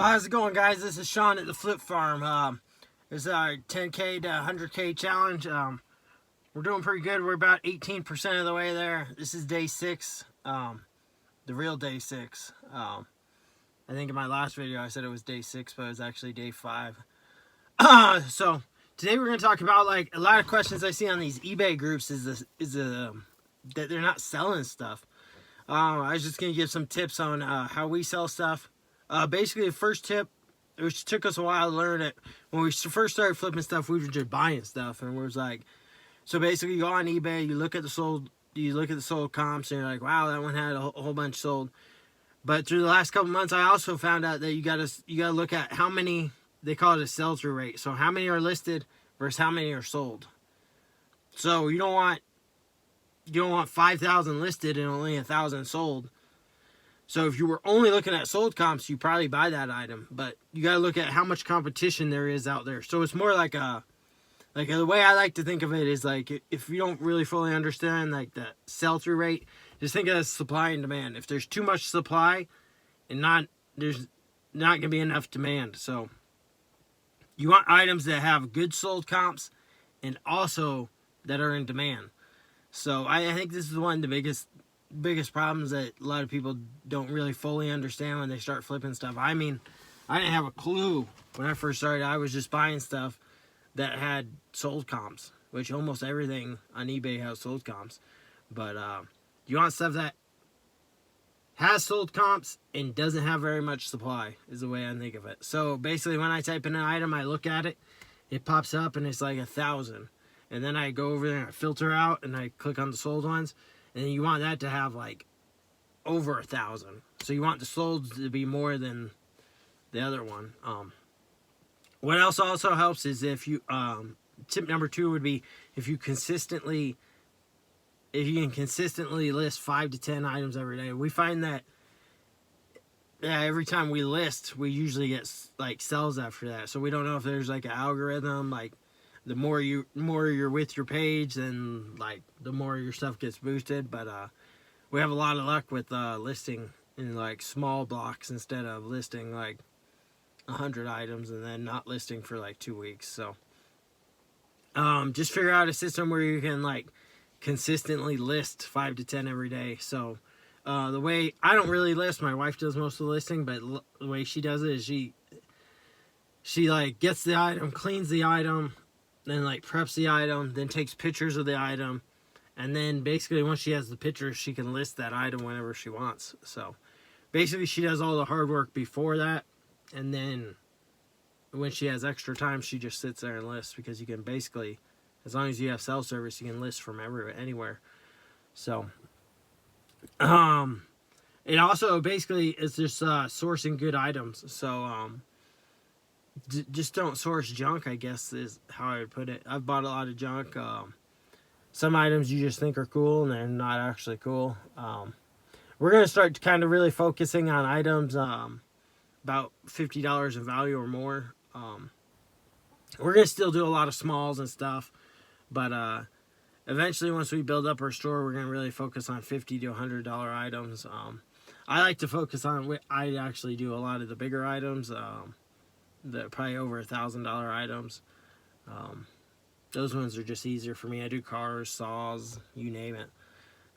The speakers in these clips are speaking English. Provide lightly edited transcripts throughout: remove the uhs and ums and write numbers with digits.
How's it going, guys? This is Sean at the Flip Farm. This is our 10K to 100K challenge. We're doing pretty good. We're about 18% of the way there. This is day 6, the real day 6. I think in my last video I said it was day 6, but it was actually day 5. So today we're going to talk about, like, a lot of questions I see on these eBay groups is that they're not selling stuff. I was just going to give some tips on how we sell stuff. Basically, the first tip, which took us a while to learn it, when we first started flipping stuff, we were just buying stuff, and we was like, so basically, you go on eBay, you look at the sold comps, and you're like, wow, that one had a whole bunch sold. But through the last couple months, I also found out that you gotta look at how many, they call it a sell-through rate. So how many are listed versus how many are sold. So you don't want 5,000 listed and only 1,000 sold. So if you were only looking at sold comps, you probably buy that item. But you got to look at how much competition there is out there. So it's more like the way I like to think of it is like, if you don't really fully understand like the sell-through rate, just think of it as supply and demand. If there's too much supply and there's not going to be enough demand. So you want items that have good sold comps and also that are in demand. So I think this is one of the biggest problems that a lot of people don't really fully understand when they start flipping stuff. I mean, I didn't have a clue when I first started. I was just buying stuff that had sold comps, which almost everything on eBay has sold comps. But you want stuff that has sold comps and doesn't have very much supply is the way I think of it. So basically, when I type in an item, I look at it, it pops up and it's like 1,000. And then I go over there and I filter out and I click on the sold ones. And you want that to have like over 1,000. So you want the solds to be more than the other one. What else also helps is if you, tip number 2 would be if you can consistently list 5 to 10 items every day. We find that every time we list, we usually get like sells after that. So we don't know if there's like an algorithm, like the more you're with your page, then like the more your stuff gets boosted. But we have a lot of luck with listing in like small blocks instead of listing like 100 items and then not listing for like 2 weeks. So just figure out a system where you can like consistently list 5 to 10 every day. So the way I don't really list, my wife does most of the listing, but the way she does it is she like gets the item, cleans the item, then like preps the item, then takes pictures of the item, and then basically once she has the pictures, she can list that item whenever she wants. So basically she does all the hard work before that, and then when she has extra time, she just sits there and lists, because you can basically, as long as you have cell service, you can list from anywhere. So it also basically is just sourcing good items. So just don't source junk, I guess is how I would put it. I've bought a lot of junk. Some items you just think are cool and they're not actually cool. We're going to start kind of really focusing on items about $50 in value or more. We're going to still do a lot of smalls and stuff, but eventually once we build up our store, we're going to really focus on $50 to $100 items. I like to focus on, I actually do a lot of the bigger items, the probably over $1,000 items. Those ones are just easier for me. I do cars, saws, you name it.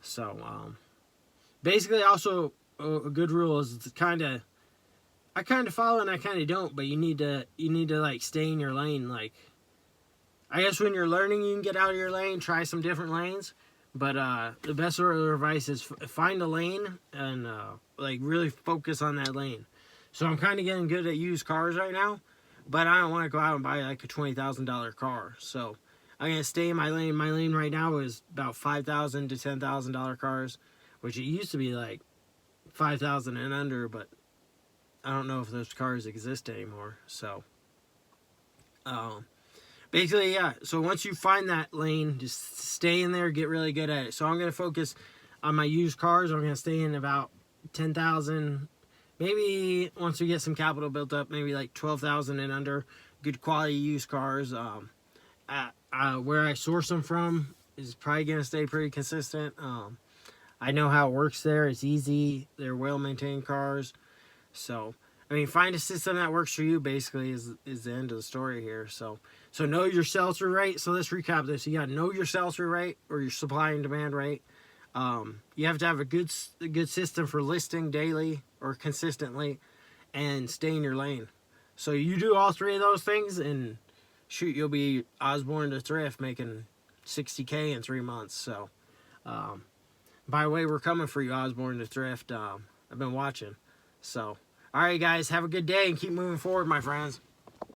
So basically, also a good rule is to I kind of follow and I kind of don't, but you need to like stay in your lane. Like, I guess when you're learning, you can get out of your lane, try some different lanes. But the best sort of advice is find a lane and like really focus on that lane. So I'm kind of getting good at used cars right now, but I don't want to go out and buy like a $20,000 car. So I'm going to stay in my lane. My lane right now is about $5,000 to $10,000 cars, which it used to be like $5,000 and under, but I don't know if those cars exist anymore. So basically, yeah. So once you find that lane, just stay in there, get really good at it. So I'm going to focus on my used cars. I'm going to stay in about 10,000. Maybe once we get some capital built up, maybe like 12,000 and under, good quality used cars. Where I source them from is probably going to stay pretty consistent. I know how it works there. It's easy. They're well-maintained cars. So I mean, find a system that works for you, basically, is the end of the story here. So know your sell-through rate. So let's recap this. You got to know your sell-through rate, or your supply and demand rate. You have to have a good system for listing daily or consistently, and stay in your lane. So you do all three of those things, and shoot, you'll be Osborne to Thrift making $60K in 3 months. So, by the way, we're coming for you, Osborne to Thrift. I've been watching. So, all right, guys, have a good day and keep moving forward, my friends.